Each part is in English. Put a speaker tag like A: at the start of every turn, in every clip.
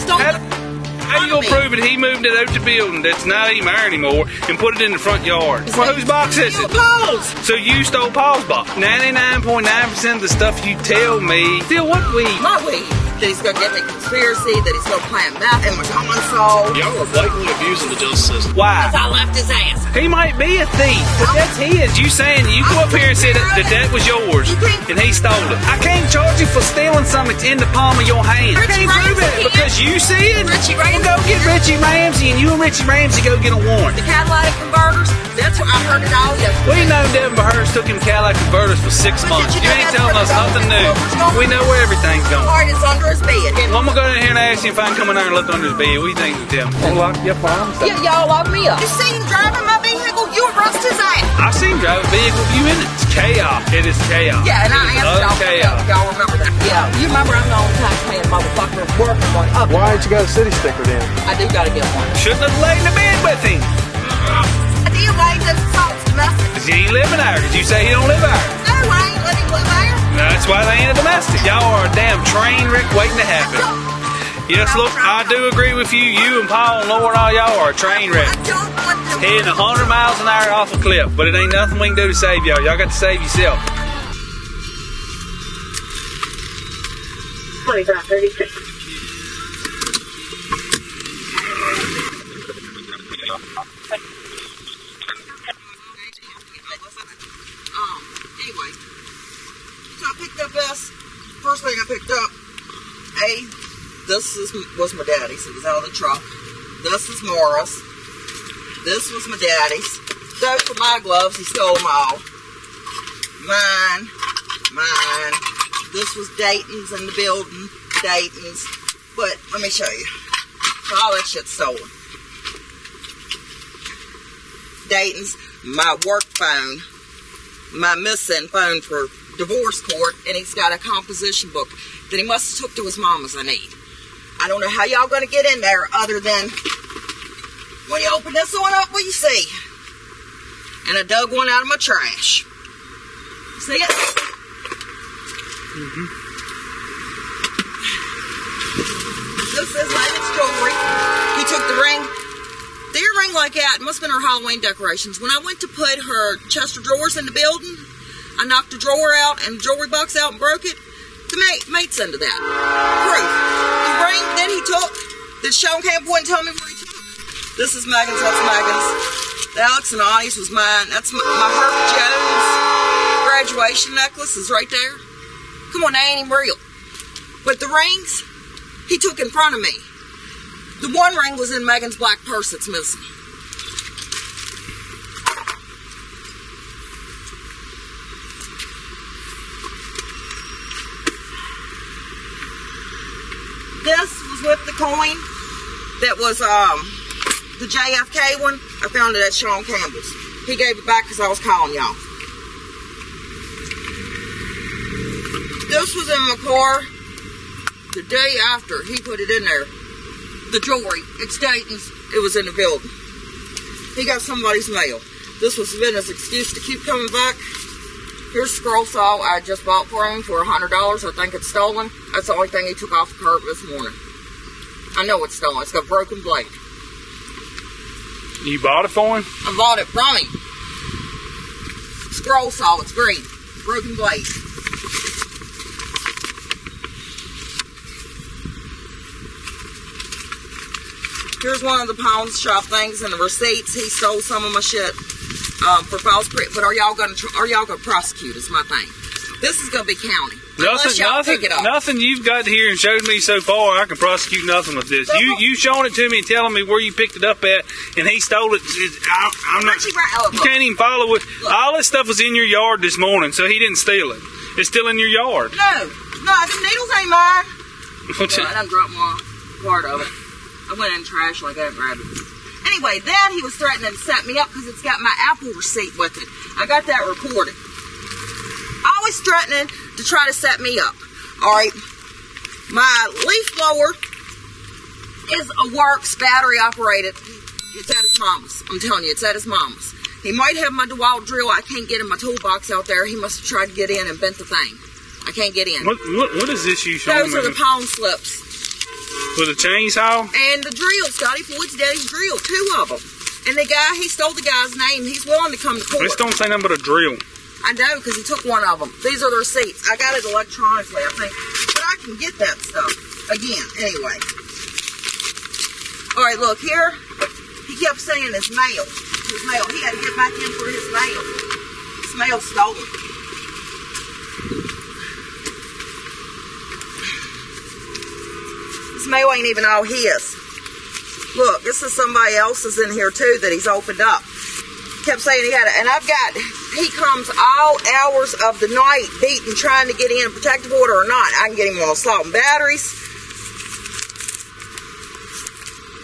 A: stole it.
B: How you gonna prove it? He moved it out the building that's not even there anymore and put it in the front yard. Well, whose box is it?
A: Paul's.
B: So you stole Paul's box. 99.9% of the stuff you tell me. Steal what weed?
A: My weed. That he's gonna get me conspiracy, that he's gonna plant meth in my console.
C: Y'all are blatantly abusing the justice system.
B: Why?
A: Because I left his ass.
B: He might be a thief, but that's his. You saying you go up here and say that was yours and he stole it. I can't charge you for stealing something that's in the palm of your hand. I can't prove it because you see it.
A: Richie Ramsey.
B: Well, go get Richie Ramsey and you and Richie Ramsey go get a warrant.
A: The catalytic converters, that's what I heard it all yesterday.
B: We know Devin Bahurst took him Cadillac converters for 6 months. You ain't telling us nothing new. We know where everything's going.
A: Hard is under his bed.
B: I'm gonna go down here and ask him if I can come in there and look under his bed. What do you think he'll tell me? I'll lock you up on him.
A: Yeah, y'all lock me up. You see him driving my vehicle, you arrest his ass.
B: I seen him drive a vehicle with you in it. It's chaos. It is chaos.
A: Yeah, and I asked y'all.
B: Chaos.
A: Y'all remember that? Yeah. You remember I'm the only taxpaying motherfucker working one up.
D: Why ain't you got a city sticker then?
A: I do gotta get one.
B: Shouldn't have laid in the bed with him.
A: I did why he doesn't talk domestic.
B: Cause he ain't living there. Did you say he don't live there?
A: No, I ain't letting him live there.
B: That's why they ain't a domestic. Y'all are a damn train wreck waiting to happen. Yes, look, I do agree with you. You and Paul and Lord, all y'all are a train wreck.
A: I don't want to.
B: Heading 100 miles an hour off a cliff, but it ain't nothing we can do to save y'all. Y'all got to save yourself.
E: 2536.
A: Anyway, so I picked up this. First thing I picked up, was my daddy's. It was out of the truck. This was Morris. This was my daddy's. Those were my gloves. He stole them all. Mine. This was Dayton's in the building. Dayton's. But let me show you. So all that shit's stolen. Dayton's. My work phone. My missing phone for divorce court. And he's got a composition book that he must have took to his mama's, I need. I don't know how y'all gonna get in there other than when you open this one up, what you see? And I dug one out of my trash. See it?
B: Mm-hmm.
A: This is Megan's jewelry. He took the ring. The earring like that must have been her Halloween decorations. When I went to put her chest of drawers in the building, I knocked the drawer out and the jewelry box out and broke it. The mate's into that. Proof. The ring that he took, that Sean can't point and tell me where he took it. This is Megan's, that's Megan's. The Alex and Audie's was mine. That's my Herb Jones graduation necklace is right there. Come on, they ain't even real. But the rings, he took in front of me. The one ring was in Megan's black purse that's missing. This was with the coin that was the JFK one. I found it at Sean Campbell's. He gave it back because I was calling y'all. This was in my car the day after he put it in there. The jewelry, it's Dayton's. It was in the building. He got somebody's mail. This was been his excuse to keep coming back. Here's a scroll saw I just bought for him for $100. I think it's stolen. That's the only thing he took off the curb this morning. I know it's stolen. It's got a broken blade.
B: You bought it for him?
A: I bought it from him. Scroll saw, it's green. Broken blade. Here's one of the pawn shop things and the receipts. He stole some of my shit for false but are y'all gonna prosecute is my thing. This is gonna be county.
B: Nothing you've got here and showed me so far, I can prosecute nothing with this. You showing it to me and telling me where you picked it up at, and he stole it. I'm not. You can't even follow it. All this stuff was in your yard this morning, so he didn't steal it. It's still in your yard.
A: No, the needles ain't mine. Well, I done dropped my part of it. I went in the trash like that and grabbed it. Anyway, then he was threatening to set me up because it's got my Apple receipt with it. I got that reported. Always threatening to try to set me up. Alright. My leaf blower is a Works battery operated. It's at his mama's. I'm telling you, it's at his mama's. He might have my DeWalt drill. I can't get in my toolbox out there. He must have tried to get in and bent the thing. I can't get in.
B: What is this you showing me?
A: Those are the pawn slips.
B: With a chainsaw?
A: And the drill, Scotty Floyd's daddy's drill, 2 of them. And the guy, he stole the guy's name. He's willing to come to court.
B: This don't say nothing but a drill.
A: I know, because he took one of them. These are the receipts. I got it electronically, I think. But I can get that stuff. Again, anyway. All right, look, here, he kept saying his mail. His mail. He had to get back in for his mail. His mail's stolen. His mail ain't even all his. Look, this is somebody else's in here, too, that he's opened up. Kept saying he had it. And I've got, he comes all hours of the night beating, trying to get in protective order or not. I can get him on assault and batteries.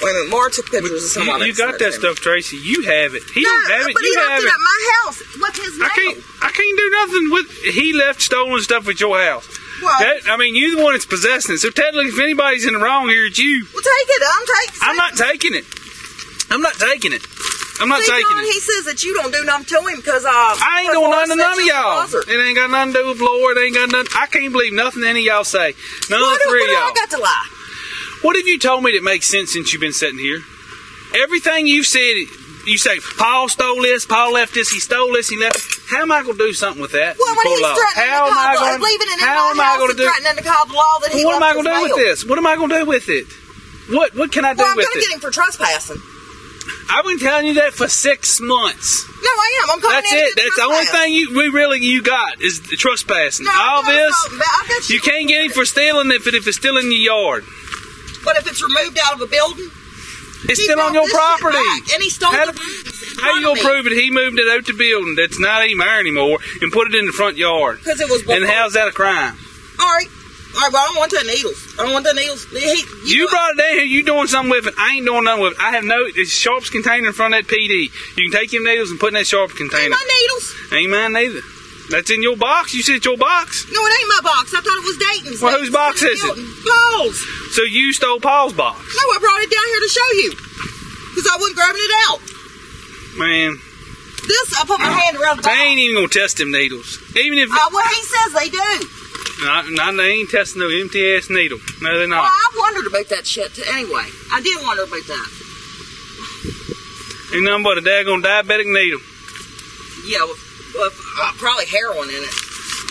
A: Wait a minute, Mar took pictures of someone.
B: You got that stuff, Tracy. You have it. He don't have it.
A: But
B: you
A: he left
B: have
A: it at my house. What's his name?
B: I can't do nothing with. He left stolen stuff at your house.
A: Well,
B: I mean, you're the one that's possessing it. So technically, if anybody's in the wrong here, it's you.
A: Well, take it.
B: I'm not taking it. I'm not taking it. I'm not taking it.
A: He says that you don't do nothing to him because
B: I ain't doing nothing to none of y'all. It ain't got nothing to do with Lord. It ain't got nothing. I can't believe nothing any of y'all say. None of the 3 of y'all.
A: What do I got to lie?
B: What have you told me that makes sense since you've been sitting here? Everything you've said, you say, Paul stole this, Paul left this, he stole this, he left it. How am I going to do something with that?
A: Well, when he's threatening to call the law that he
B: what am I going to do with this? What am I going to do with it? What can I do with it?
A: I'm going to get him for trespassing.
B: I've been telling you that for 6 months.
A: No, I am. I'm coming in.
B: That's it. That's the only thing you got is the trespassing.
A: No,
B: all this, you can't get him for stealing if it's still in your yard.
A: But if it's removed out of a building?
B: It's still on your property.
A: And he stole the
B: How you gonna prove it? He moved it out the building that's not even there anymore and put it in the front yard.
A: Because it was.
B: And how's that a crime?
A: All right, but I don't want the needles. I don't want the needles.
B: You brought it down here. You doing something with it? I ain't doing nothing with it. I have no. It's sharps container in front of that PD. You can take your needles and put in that sharp container.
A: Ain't my needles.
B: Ain't mine neither. That's in your box. You said it's your box.
A: No, it ain't my box. I thought it was Dayton's.
B: Well, whose box is it?
A: Paul's.
B: So you stole Paul's box?
A: No, I brought it down here to show you. Because I wasn't grabbing it out.
B: Man.
A: This, I put my hand around the back.
B: They ain't even going to test them needles. Even if...
A: well, he says they do.
B: They ain't testing no empty-ass needle. No, they're not.
A: Well, I wondered about that shit, anyway. I did wonder about that.
B: Ain't nothing but a daggone diabetic needle.
A: Yeah, well, probably heroin in it.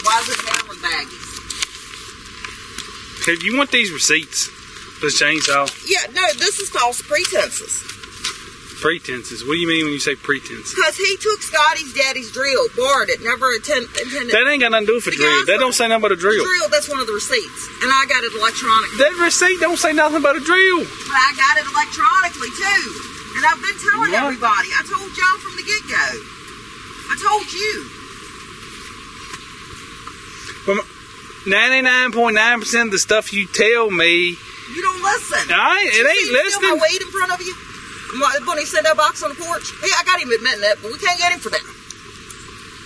A: Why is it heroin baggies?
B: Okay, you want these receipts? This chainsaw?
A: Yeah, no, this is false pretenses.
B: Pretenses? What do you mean when you say pretenses?
A: Because he took Scotty's daddy's drill, borrowed it, never intended.
B: That ain't got nothing to do with a drill. That don't say nothing but a drill.
A: Drill, that's one of the receipts. And I got it electronically.
B: That receipt don't say nothing but a drill.
A: But I got it electronically, too. And I've been telling everybody. I told y'all from the get-go. I told you.
B: 99.9% of the stuff you tell me...
A: You don't listen.
B: It ain't listening.
A: My weed in front of you? When he said that box on the porch? Yeah, I got him admitting that, but we can't get him for that.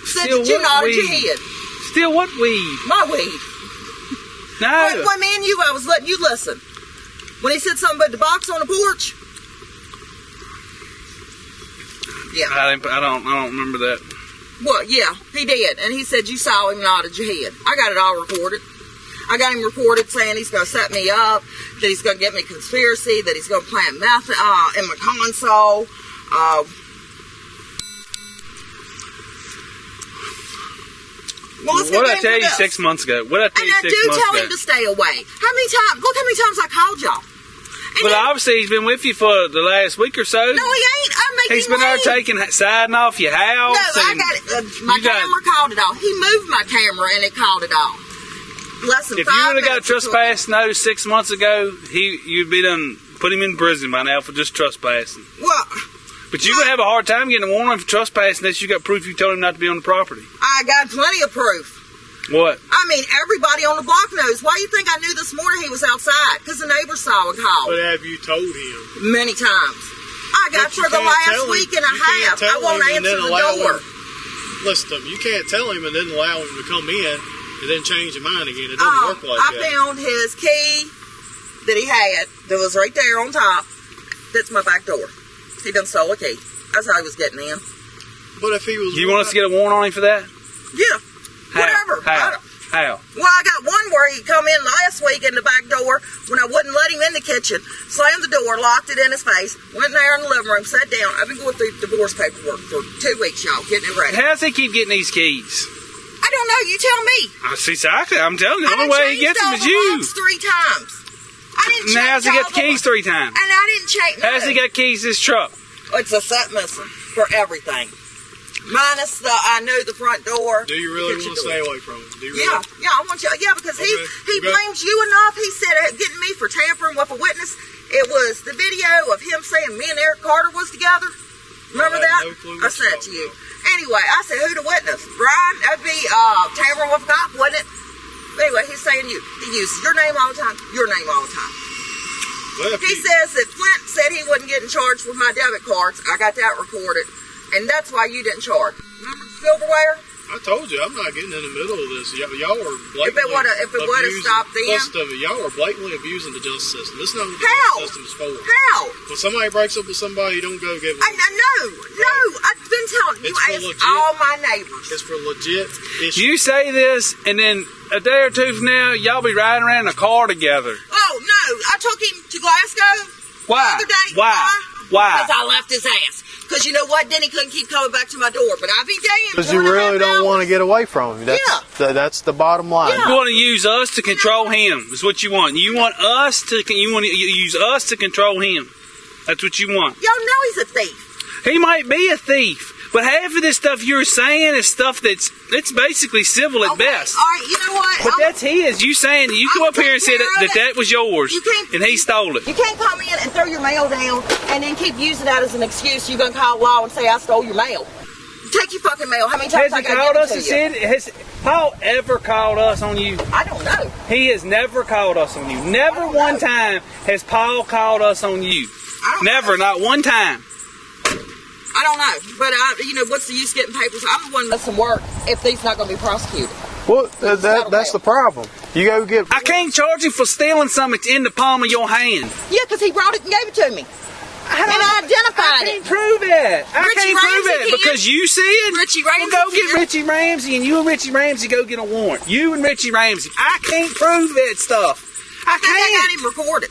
A: Said that you nodded your head.
B: Still what weed?
A: My weed.
B: No.
A: When me and you, I was letting you listen. When he said something about the box on the porch. Yeah.
B: I don't remember that.
A: Well, yeah, he did. And he said you saw him nodded your head. I got it all recorded. I got him recorded saying he's going to set me up, that he's going to get me conspiracy, that he's going to plant meth in my console.
B: What did I tell you 6 months ago? What did I tell you 6 months ago?
A: And I do tell him to stay away. How many times? Look how many times I called y'all.
B: But obviously he's been with you for the last week or so.
A: No, he ain't. I'm making
B: He's been there siding off your house.
A: No, I got it. My camera called it off. He moved my camera and it called it off. If you would have got a trespass
B: notice 6 months ago, you'd be done put him in prison by now for just trespassing.
A: Well,
B: but you would have a hard time getting a warrant for trespassing unless you got proof you told him not to be on the property.
A: I got plenty of proof.
B: What?
A: I mean, everybody on the block knows. Why do you think I knew this morning he was outside? Because the neighbor saw a call.
C: But have you told him?
A: Many times. I got for the last week and a half. I won't answer the door.
C: Listen to me. You can't tell him and then allow him to come in and then change your mind again. It doesn't work like that.
A: I found his key that he had that was right there on top. That's my back door. He done stole a key. That's how he was getting in.
C: But if he was...
B: You want us to get a warrant on him for that?
A: Yeah. Whatever.
B: How?
A: Well, I got one where he come in last week in the back door when I wouldn't let him in the kitchen, slammed the door, locked it in his face, went in there in the living room, sat down. I've been going through divorce paperwork for 2 weeks, y'all, getting it ready.
B: How's he keep getting these keys?
A: I don't know. You tell me.
B: I see, exactly. I'm telling you, the only way he gets them is you.
A: Locks 3 times. I didn't change.
B: Now, how's he got the keys 3 times?
A: And I didn't change. No.
B: How's he got keys to his truck?
A: It's a set missing for everything. Minus I knew the front door.
C: Do you really want to stay away from him? Do you
A: yeah,
C: really?
A: yeah, I want you. Yeah, because he blames you enough. He said getting me for tampering with a witness. It was the video of him saying me and Eric Carter was together. Remember that?
C: No,
A: I sent it to you. Anyway, I said, who the witness? Brian? That'd be tampering with a cop, wouldn't it? Anyway, he's saying you. He uses your name all the time. Your name all the time.
C: Well,
A: he says that Flint said he wasn't getting charged with my debit cards. I got that recorded. And that's why you didn't charge. Remember the silverware?
C: I told you, I'm not getting in the middle of this. Y'all are blatantly
A: if it would have stopped them.
C: Y'all are blatantly abusing the justice system. This is not what the justice system is for.
A: How?
C: When somebody breaks up with somebody, you don't go get one.
A: No, I've been telling you. You asked all my neighbors.
C: It's for legit issues.
B: You say this, and then a day or two from now, y'all be riding around in a car together.
A: Oh, no. I took him to Glasgow
B: Why?
A: the other day.
B: Why?
A: Because I left his ass. Because you know what? Then he couldn't keep coming back to my door. But I'd be damned.
D: Because you really don't want to get away from him. That's the bottom line.
A: Yeah.
B: You want to use us to control him. Is what you want. You want to use us to control him. That's what you want.
A: Y'all know he's a thief.
B: He might be a thief, but half of this stuff you're saying is stuff that's basically civil at best.
A: All right, you know what?
B: But that's his. You saying you come up here and say that was yours, and he stole it.
A: You can't come in and throw your mail down and then keep using that as an excuse. You're going to call law and say I stole your mail. Take your fucking mail. How many times
B: has he called us and said? Has Paul ever called us on you?
A: I don't know.
B: He has never called us on you. Never one time has Paul called us on you. Never, not one time.
A: I don't know, but what's the use getting papers? I'm the one that does some work if he's not going to be prosecuted.
D: Well, that's the problem. You go get.
B: I can't charge him for stealing something that's in the palm of your hand.
A: Yeah, because he brought it and gave it to me. And I identified it.
B: I can't prove that. I can't prove that because you said.
A: Richie Ramsey.
B: Well, go get Richie Ramsey, and you and Richie Ramsey go get a warrant. You and Richie Ramsey. I can't prove that stuff. I can't.
A: I got him recorded.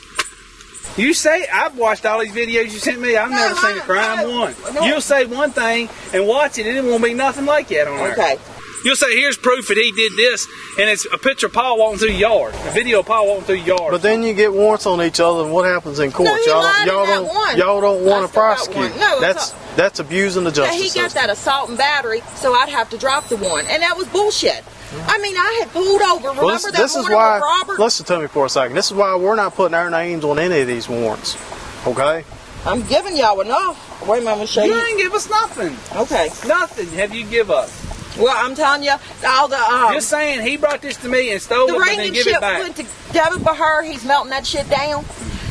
B: You say, I've watched all these videos you sent me. I've never seen a crime one. You'll say one thing and watch it, and it won't be nothing like that on there.
A: Okay.
B: You'll say, here's proof that he did this, and it's a picture of Paul walking through the yard. A video of Paul walking through the yard.
D: But then you get warrants on each other, and what happens in court? Y'all don't want to prosecute.
A: No,
D: that's abusing the justice system.
A: He got that assault and battery, so I'd have to drop the one, and that was bullshit. I mean, I had pulled over. Remember that morning with Robert?
D: Listen to me for a second. This is why we're not putting our names on any of these warrants. Okay?
A: I'm giving y'all enough. Wait a minute, I'm going to show you.
B: You ain't give us nothing.
A: Okay.
B: Nothing have you give us.
A: Well, I'm telling you, all the...
B: Just saying, he brought this to me and stole it and then give it back.
A: The ring and chip went to debit by her. He's melting that shit down.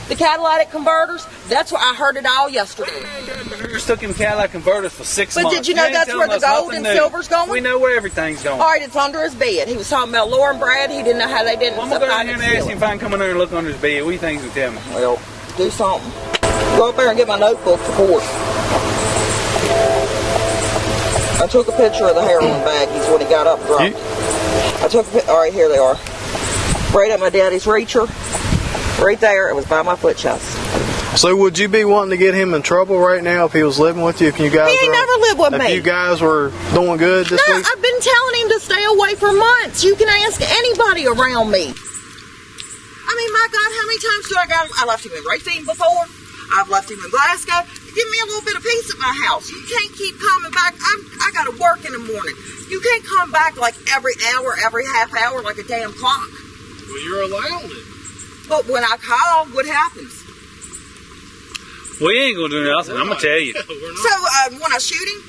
A: The catalytic converters, that's where I heard it all yesterday.
B: Took him Cadillac converters for 6 months.
A: But did you know that's where the gold and silver's going?
B: We know where everything's going.
A: All right, it's under his bed. He was talking about Laura and Brad. He didn't know how they didn't.
B: I'm going to go in here and ask him if I can come in there and look under his bed. What do you think he's going to tell me?
A: Well, do something. Go up there and get my notebook for court. I took a picture of the heroin baggies when he got up drunk. I took a picture. All right, here they are. Right at my daddy's reacher. Right there. It was by my foot chest.
D: So would you be wanting to get him in trouble right now if he was living with you? If you guys
A: he ain't never lived with me.
D: If you guys were doing good this week?
A: I've been telling him to stay away for months. You can ask anybody around me. I mean, my God, how many times do I got him? I left him in Racine before. I've left him in Glasgow. Give me a little bit of peace at my house. You can't keep coming back. I got to work in the morning. You can't come back like every hour, every half hour, like a damn clock.
C: Well, you're allowed it.
A: But when I call, what happens?
B: We ain't going to do nothing. I'm going to tell you.
A: So when I shoot him,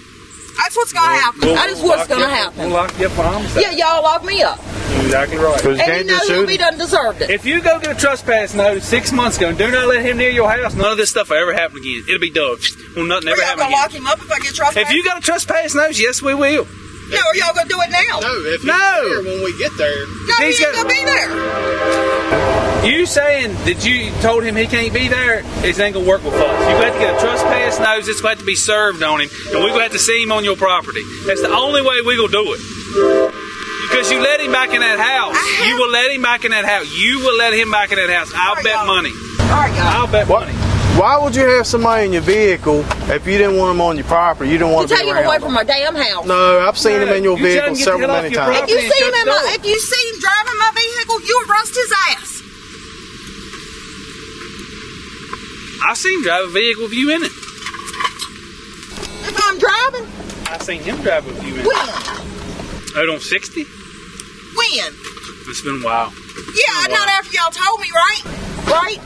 A: that's what's going to happen. That is what's going to happen.
B: We'll lock you up for homicide.
A: Yeah, y'all lock me up.
B: Exactly right.
A: And you know he done deserved it.
B: If you go get a trespass notice 6 months ago and do not let him near your house, none of this stuff will ever happen again. It'll be done. Well, nothing ever happen again.
A: Y'all going to lock him up if I get trespass?
B: If you got a trespass notice, yes, we will.
A: No, are y'all going to do it now?
C: No, if he's there when we get there.
A: No, he's going to be there.
B: You saying that you told him he can't be there, it ain't going to work with us. You're going to have to get a trespass notice. It's going to have to be served on him, and we're going to have to see him on your property. That's the only way we're going to do it. You Because you let him back in that house. You will let him back in that house. You will let him back in that house. I'll bet money.
A: All right, guys.
B: I'll bet money.
D: Why would you have somebody in your vehicle if you didn't want them on your property? You don't want to be around
A: him away from my damn house.
D: No, I've seen him in your vehicle many times.
A: If you see him driving my vehicle, you arrest his ass.
B: I seen him drive a vehicle with you in it.
A: If I'm driving?
B: I seen him drive with you in it.
A: When?
B: Out on 60?
A: When?
B: It's been a while.
A: Yeah, not after y'all told me, right? Right?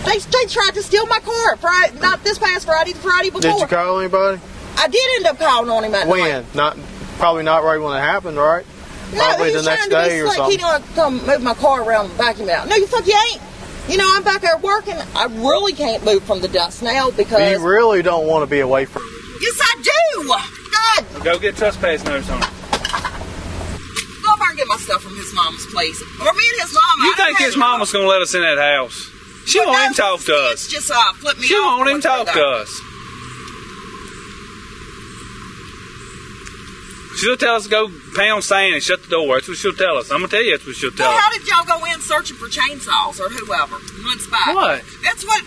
A: They tried to steal my car Friday, not this past Friday, the Friday before.
D: Did you call anybody?
A: I did end up calling on him at night.
D: When? Probably not right when it happened, right?
A: No,
D: probably
A: he was
D: the next
A: trying to
D: day
A: be
D: or
A: slick.
D: something.
A: He didn't come move my car around and vacuum it out. No, you fuck you ain't. You know, I'm back there working. I really can't move from the dust now because...
D: You really don't want to be away from it.
A: Yes, I do. God.
B: Go get trespass notice on it.
A: Go over and get my stuff from his mama's place. Or me and his mama.
B: You think his mama's going to let us in that house? She won't even talk to us.
A: Just flip me
B: She
A: off
B: won't even talk to us. She'll tell us to go pound sand and shut the door. That's what she'll tell us. I'm going to tell you that's what she'll tell us.
A: How did y'all go in searching for chainsaws or whoever? One spot.
B: What?
A: That's what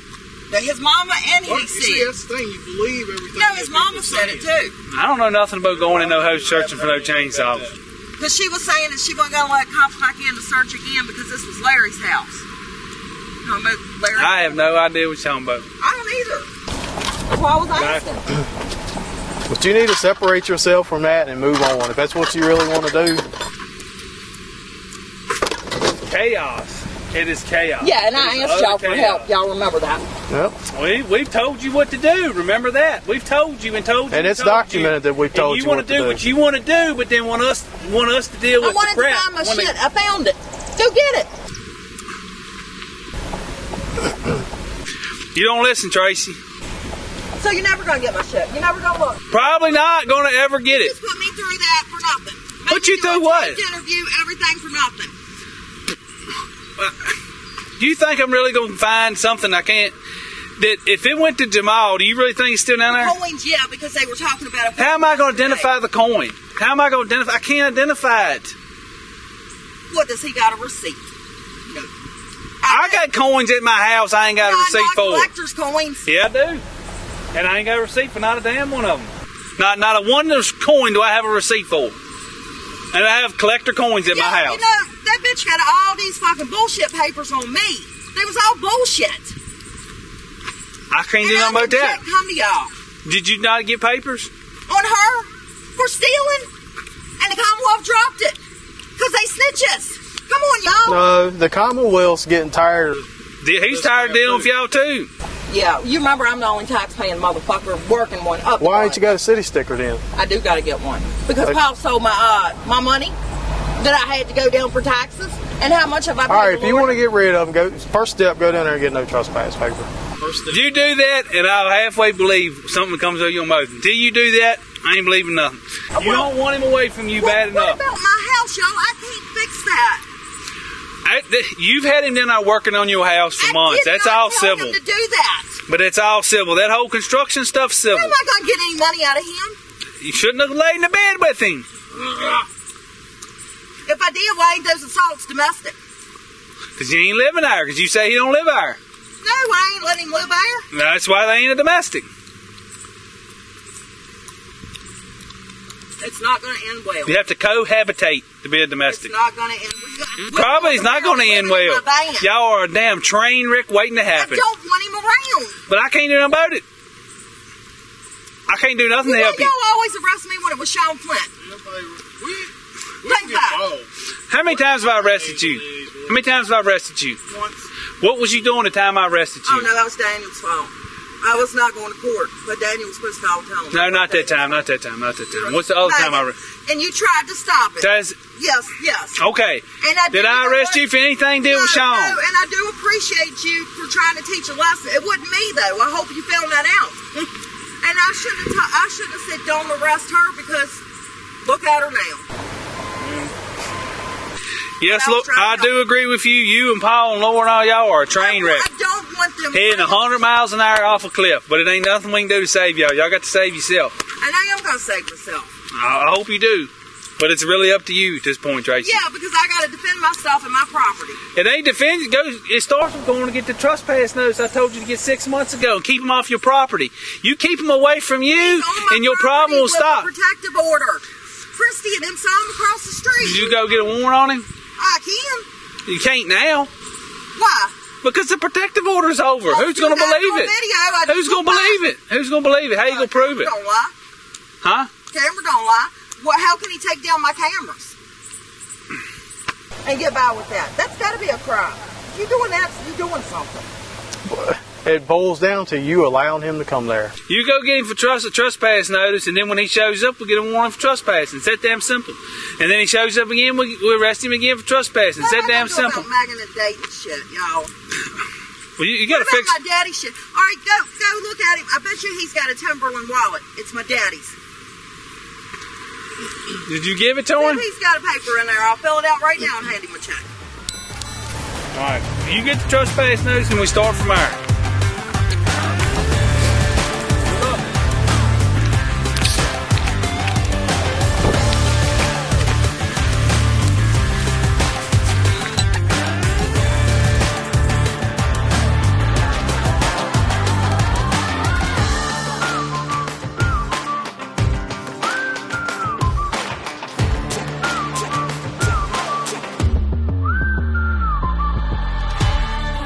A: his mama and he said.
C: That's the thing. You believe everything.
A: No, his mama said it too.
B: I don't know nothing about going in no house searching for no chainsaws.
A: Because she was saying that she wasn't going to let cops back in to search again because this was Larry's house. You know about Larry?
B: I have no idea what you're talking about.
A: I don't either. That's why I was asking.
D: But you need to separate yourself from that and move on. If that's what you really want to do.
B: Chaos. It is chaos.
A: Yeah, and I asked y'all for help. Y'all remember that?
D: Yep.
B: We've told you what to do. Remember that? We've told you and told you.
D: And it's documented that we've told you what to do.
B: You want to do what you want to do, but then want us to deal with the crap.
A: I wanted to find my shit. I found it. Go get it.
B: You don't listen, Tracy.
A: So you're never going to get my shit. You're never going to look.
B: Probably not going to ever get it.
A: Just put me through that for nothing.
B: Put you through what?
A: Interview, everything for nothing.
B: Do you think I'm really going to find something I can't? That if it went to Jamal, do you really think he's still down there?
A: Coins, yeah, because they were talking about it.
B: How am I going to identify the coin? How am I going to identify? I can't identify it.
A: What, does he got a receipt? No.
B: I got coins at my house I ain't got a receipt for.
A: Collector's coins.
B: Yeah, I do. And I ain't got a receipt for not a damn one of them. Not a one coin do I have a receipt for. And I have collector coins at my house.
A: You know, that bitch got all these fucking bullshit papers on me. They was all bullshit.
B: I can't do nothing about that.
A: Come to y'all.
B: Did you not get papers?
A: On her for stealing? And the Commonwealth dropped it. Because they snitch us. Come on, y'all.
D: No, the Commonwealth's getting tired.
B: He's tired of dealing with y'all too.
A: Yeah, you remember I'm the only tax-paying motherfucker working one up.
D: Why ain't you got a city sticker then?
A: I do got to get one. Because Paul sold my money that I had to go down for taxes. And how much have I paid?
D: All right, if you want to get rid of them, first step, go down there and get no trespass paper.
B: You do that, and I'll halfway believe something comes out of your mouth. Until you do that, I ain't believing nothing. You don't want him away from you bad enough.
A: What about my house, y'all? I can't fix that.
B: You've had him down there working on your house for months. That's all civil.
A: I did not tell him to do that.
B: But it's all civil. That whole construction stuff's civil.
A: I'm not going to get any money out of him.
B: You shouldn't have laid in the bed with him.
A: If I did, why ain't those assaults domestic?
B: Because you ain't living there. Because you say he don't live there.
A: No, I ain't letting him live there.
B: That's why they ain't a domestic.
A: It's not going to end well.
B: You have to cohabitate to be a domestic.
A: It's not going to end well.
B: Probably it's not going to end well. Y'all are a damn train wreck waiting to happen.
A: I don't want him around.
B: But I can't do nothing about it. I can't do nothing to help you.
A: Y'all always arrest me when it was Sean Flint.
B: How many times have I arrested you? How many times have I arrested you?
A: Once.
B: What was you doing the time I arrested you?
A: Oh, no, that was Daniel's fault. I was not going to court, but Daniel was supposed to call him.
B: No, not that time. What's the other time I arrested?
A: And you tried to stop it. Yes.
B: Okay.
A: And
B: did I arrest you for anything to do with Sean?
A: No, and I do appreciate you for trying to teach a lesson. It wasn't me, though. I hope you found that out. And I shouldn't have said don't arrest her because look at her now.
B: Yes, look, I do agree with you. You and Paul and Laura and all y'all are a train wreck.
A: I don't want them
B: heading 100 miles an hour off a cliff, but it ain't nothing we can do to save y'all. Y'all got to save yourself.
A: And I am going to save myself.
B: I hope you do. But it's really up to you at this point, Tracy.
A: Yeah, because I got to defend myself and my property.
B: It ain't defend. It starts with going to get the trespass notice I told you to get 6 months ago and keep them off your property. You keep them away from you, and your problem will stop.
A: A protective order. Christy and them saw him across the street.
B: Did you go get a warrant on him?
A: I can.
B: You can't now.
A: Why?
B: Because the protective order's over.
A: Well,
B: who's going to believe it? Who's going to believe it? Who's going to believe it? How you going to prove it?
A: Don't lie.
B: Huh?
A: Camera don't lie. Well, how can he take down my cameras and get by with that? That's got to be a crime. If you're doing that, you're doing something.
D: It boils down to you allowing him to come there.
B: You go get him for a trespass notice, and then when he shows up, we'll get a warrant for trespassing. It's that damn simple. And then he shows up again, we'll arrest him again for trespassing. It's that damn simple.
A: About Megan and dating shit, y'all.
B: Well, you got to fix
A: my daddy shit. All right, go look at him. I bet you he's got a Timberland wallet. It's my daddy's.
B: Did you give it to him?
A: He's got a paper in there. I'll fill it out right now and hand him a check.
B: All right. You get the trespass notice, and we start from there.